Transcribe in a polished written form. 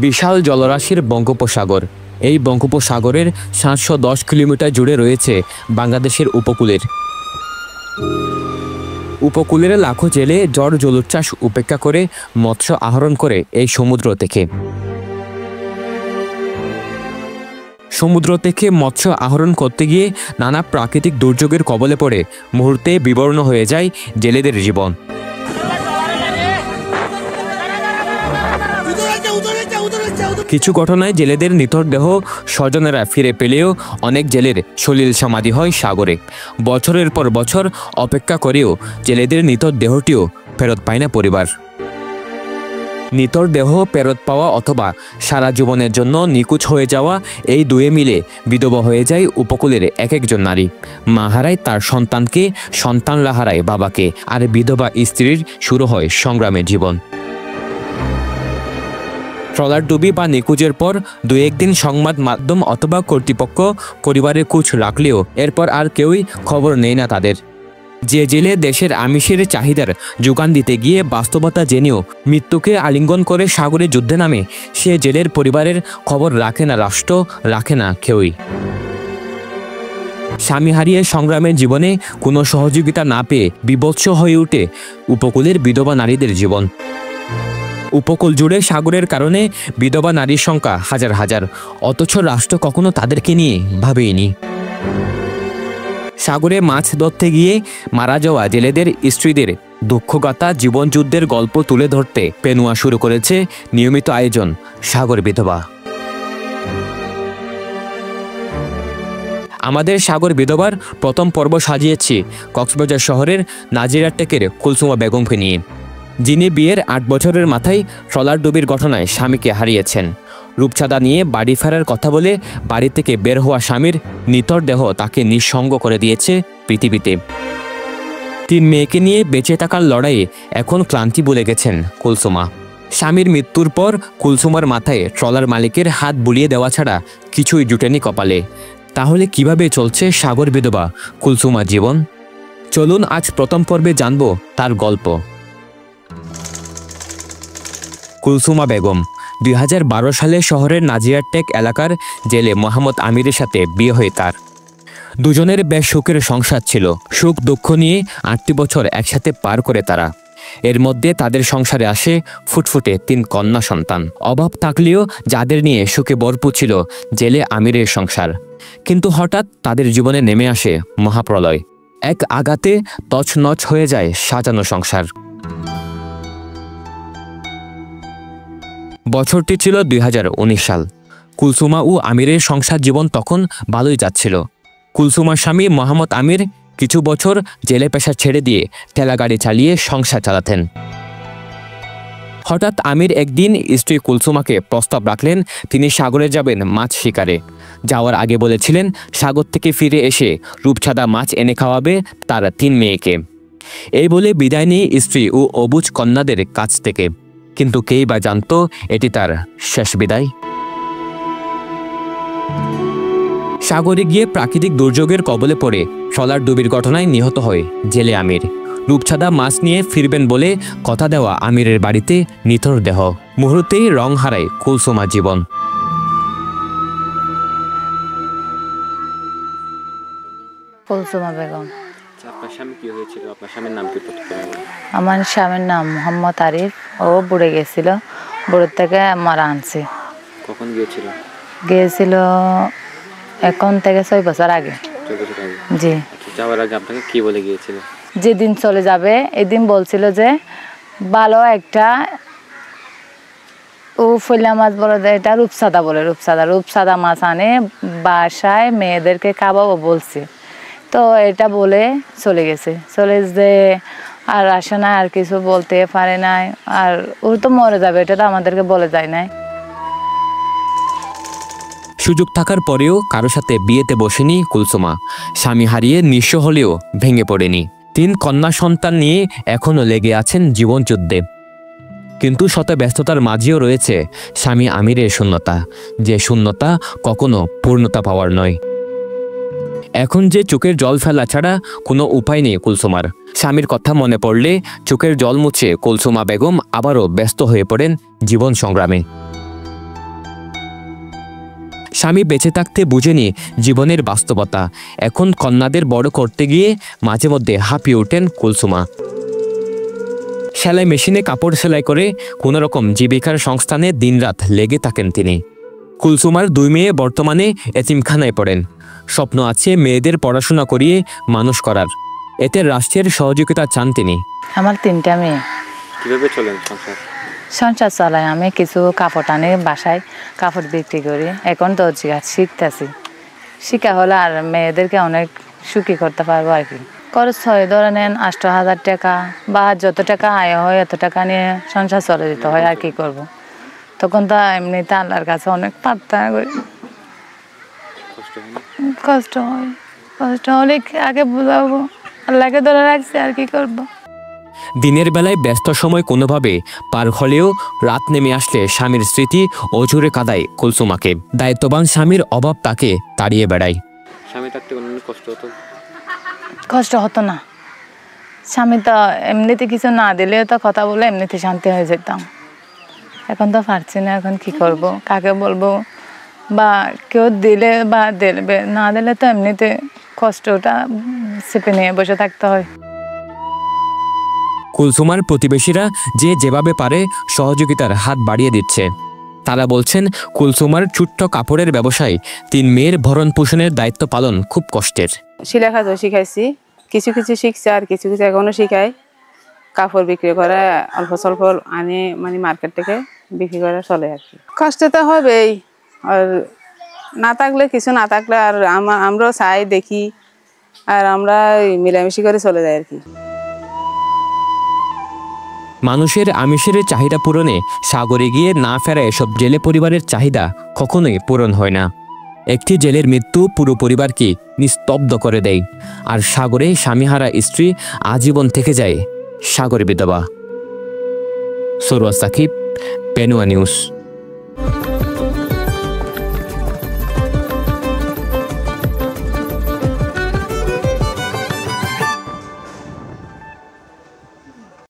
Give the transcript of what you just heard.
বিশাল জলরাশির বঙ্গোপসাগর। এই বঙ্গোপসাগরের ৭১০ কিলোমিটার জুড়ে রয়েছে বাংলাদেশের উপকূলের লাখো জেলে ঝড় জলোচ্ছ্বাস উপেক্ষা করে মৎস্য আহরণ করে এই সমুদ্র থেকে মৎস্য আহরণ করতে গিয়ে নানা প্রাকৃতিক দুর্যোগের কবলে পড়ে মুহূর্তে বিবর্ণ হয়ে যায় জেলেদের জীবন। কিছু ঘটনায় জেলেদের নিথর দেহ স্বজনেরা ফিরে পেলেও অনেক জেলের সলিল সমাধি হয় সাগরে। বছরের পর বছর অপেক্ষা করেও জেলেদের নিথর দেহটিও ফেরত পায় না পরিবার। নিথর দেহ ফেরত পাওয়া অথবা সারা জীবনের জন্য নিখোঁজ হয়ে যাওয়া, এই দুয়ে মিলে বিধবা হয়ে যায় উপকূলের এক একজন নারী। মা হারায় তার সন্তানকে, সন্তানরা হারায় বাবাকে, আর বিধবা স্ত্রীর শুরু হয় সংগ্রামের জীবন। ট্রলার ডুবি বা নিখোঁজের পর দু একদিন সংবাদ মাধ্যম অথবা কর্তৃপক্ষ পরিবারের খোঁজ রাখলেও এরপর আর কেউই খবর নেয় না তাদের। যে জেলে দেশের আমিষের চাহিদার যোগান দিতে গিয়ে বাস্তবতা জেনেও মৃত্যুকে আলিঙ্গন করে সাগরে যুদ্ধে নামে, সে জেলের পরিবারের খবর রাখে না রাষ্ট্র, রাখে না কেউই। স্বামী হারিয়ে সংগ্রামের জীবনে কোনো সহযোগিতা না পেয়ে বিভৎস হয়ে ওঠে উপকূলের বিধবা নারীদের জীবন। উপকূল জুড়ে সাগরের কারণে বিধবা নারীর সংখ্যা হাজার হাজার, অথচ রাষ্ট্র কখনো তাদেরকে নিয়ে ভাবেনি। সাগরে মাছ ধরতে গিয়ে মারা যাওয়া জেলেদের স্ত্রীদের দুঃখগাথা, জীবনযুদ্ধের গল্প তুলে ধরতে পেনুয়া শুরু করেছে নিয়মিত আয়োজন সাগর বিধবা। আমাদের সাগর বিধবার প্রথম পর্ব সাজিয়েছি কক্সবাজার শহরের নাজিরাটেকের কুলসুমা বেগমকে নিয়ে, যিনি বিয়ের ৮ বছরের মাথায় ট্রলার ডুবির ঘটনায় স্বামীকে হারিয়েছেন। রূপচাঁদা নিয়ে বাড়ি ফেরার কথা বলে বাড়ি থেকে বের হওয়া স্বামীর নিথর দেহ তাকে নিঃসঙ্গ করে দিয়েছে পৃথিবীতে। ৩ মেয়েকে নিয়ে বেঁচে থাকার লড়াইয়ে এখন ক্লান্তি ভুলে গেছেন কুলসুমা। স্বামীর মৃত্যুর পর কুলসুমার মাথায় ট্রলার মালিকের হাত বুলিয়ে দেওয়া ছাড়া কিছুই জুটেনি কপালে। তাহলে কিভাবে চলছে সাগর বিধবা কুলসুমার জীবন? চলুন আজ প্রথম পর্বে জানব তার গল্প। কুলসুমা বেগম ২০১২ সালে শহরের নাজিরাটেক এলাকার জেলে মোহাম্মদ আমিরের সাথে বিয়ে হয় তার। দুজনের বেশ সুখের সংসার ছিল। সুখ দুঃখ নিয়ে ৮টি বছর একসাথে পার করে তারা। এর মধ্যে তাদের সংসারে আসে ফুটফুটে ৩ কন্যা সন্তান। অভাব থাকলেও যাদের নিয়ে সুখে ভরপুর ছিল জেলে আমিরের সংসার। কিন্তু হঠাৎ তাদের জীবনে নেমে আসে মহাপ্রলয়। এক আঘাতে তছনছ হয়ে যায় সাজানো সংসার। বছরটি ছিল ২০১৯ সাল। কুলসুমা ও আমিরের সংসার জীবন তখন ভালোই যাচ্ছিল। কুলসুমার স্বামী মোহাম্মদ আমির কিছু বছর জেলে পেশা ছেড়ে দিয়ে ঠেলাগাড়ি চালিয়ে সংসার চালাতেন। হঠাৎ আমির একদিন স্ত্রী কুলসুমাকে প্রস্তাব রাখলেন তিনি সাগরে যাবেন মাছ শিকারে। যাওয়ার আগে বলেছিলেন সাগর থেকে ফিরে এসে রূপচাঁদা মাছ এনে খাওয়াবে তার ৩ মেয়েকে। এই বলে বিদায় নিয়ে স্ত্রী ও অবুঝ কন্যাদের কাছ থেকে। কিন্তু কেই বা জানত এটি তার শেষ বিদায়। সাগরে গিয়ে প্রাকৃতিক দুর্যোগের কবলে পড়ে ট্রলার ডুবির ঘটনায় নিহত হয় জেলে আমির। রূপচাঁদা মাছ নিয়ে ফিরবেন বলে কথা দেওয়া আমিরের বাড়িতে নিথর দেহ। মুহূর্তেই রং হারায় কুলসুমার জীবন। কুলসুমা বেগম। আপনার স্বামী কি হয়েছিল? আপনার স্বামীর নাম কি? আমার স্বামীর নাম মোহাম্মদ আরিফ। ও বুড়ে গেছিল, বুড়ের থেকে মারা আনছে। কখন গিয়েছিল? গিয়েছিল এখন থেকে 6 বছর আগে। জি। যাওয়ার আগে আপনাকে কি বলে গিয়েছিল? যেদিন চলে যাবে এদিন বলছিল যে ভালো একটা ও ফইলা মাছ বলে, এটা রূপচাঁদা বলে, রূপচাঁদা মাছ আনে বাসায় মেয়েদেরকে খাওয়াবো বলছে। তো এটা বলে চলে গেছে। চলে যে আর আসে না, আর কিছু বলতে পারে নাই। আর ও তো মরে যাবে এটা তো আমাদেরকে বলে যায় নাই। সুযোগ থাকার পরেও কারো সাথে বিয়েতে বসেনি কুলসুমা। স্বামী হারিয়ে নিঃস্ব হলেও ভেঙে পড়েনি। 3 কন্যা সন্তান নিয়ে এখনও লেগে আছেন জীবনযুদ্ধে। কিন্তু শত ব্যস্ততার মাঝেও রয়েছে স্বামী আমিরের শূন্যতা, যে শূন্যতা কখনো পূর্ণতা পাওয়ার নয়। এখন যে চোখের জল ফেলা ছাড়া কোনো উপায় নেই কুলসুমার। স্বামীর কথা মনে পড়লে চোখের জল মুছে কুলসুমা বেগম আবারও ব্যস্ত হয়ে পড়েন জীবন সংগ্রামে। স্বামী বেঁচে থাকতে বুঝেনি জীবনের বাস্তবতা। এখন কন্যাদের বড় করতে গিয়ে মাঝে মধ্যে হাঁপিয়ে ওঠেন কুলসুমা। সেলাই মেশিনে কাপড় সেলাই করে কোনো রকম জীবিকার সংস্থানে দিনরাত লেগে থাকেন তিনি। কুলসুমার 2 মেয়ে বর্তমানে এতিমখানায় পড়েন। স্বপ্ন আছে মেয়েদের পড়াশোনা করিয়ে মানুষ করার। এতে রাষ্ট্রের সহযোগিতা চান তিনি। আমার 3টা মেয়ে। কিভাবে চলেন সংসার? সংসার চালাই আমি, কিছু কাপড় আনি, বাসায় কাপড় বিক্রি করি। এখন দর্জি কাজ শিখতেছি, শিখা হলে আর মেয়েদেরকে অনেক সুখী করতে পারবো আর কি। খরচ হয় ধরে নেন 8,000 টাকা, বা যত টাকা আয় হয় এত টাকা নিয়ে সংসার চলে যেতে হয়। আর কি করব, তখন তো এমনিতে আল্লাহর কাছে অনেক প্রার্থনা করি। কষ্ট হয়, কষ্ট হলে আগে বুঝাবো, আল্লাহকে ধরে রাখছি, আর কি করব। দিনের বেলায় ব্যস্ত সময় কোনোভাবে পার হলেও রাত নেমে আসলে স্বামীর স্মৃতি অঝরে কাঁদায় কুলসুমাকে। দায়িত্ববান স্বামীর অভাব তাকে তাড়িয়ে বেড়ায়। স্বামী থাকতে কোনো কষ্ট হতো? কষ্ট হতো না। স্বামী তো এমনিতে কিছু না দিলেও তো কথা বলে এমনিতে শান্তি হয়ে যেতাম। এখন তো পারছি না, এখন কি করব, কাকে বলবো, বা কেউ দিলে বা দেবে, না দিলে তো এমনিতে কষ্টটা চেপে নিয়ে বসে থাকতে হয়। কুলসুমার প্রতিবেশীরা যে যেভাবে পারে সহযোগিতার হাত বাড়িয়ে দিচ্ছে। তারা বলছেন কুলসুমার ছোট্ট কাপড়ের ব্যবসায় 3 মেয়ের ভরণ পোষণের দায়িত্ব পালন খুব কষ্টের। সেলাই কাজও শিখাইছি, কিছু কিছু শিখছে, আর কিছু কিছু এখনো শিখাই। কাপড় বিক্রি করে অল্প স্বল্প আনি, মানে মার্কেট থেকে বিক্রি করে চলে আর কি। কষ্ট তো হবেই, আর না থাকলে কিছু না থাকলে আর আমরাও চাই দেখি, আর আমরা মিলামিশি করে চলে যাই আর কি। মানুষের আমিষের চাহিদা পূরণে সাগরে গিয়ে না ফেরা এসব জেলে পরিবারের চাহিদা কখনোই পূরণ হয় না। একটি জেলের মৃত্যু পুরো পরিবারকে নিস্তব্ধ করে দেয়, আর সাগরে স্বামীহারা স্ত্রী আজীবন থেকে যায় সাগরে বিধবা। সরোয়ার সাকিব, পেনুয়া নিউজ।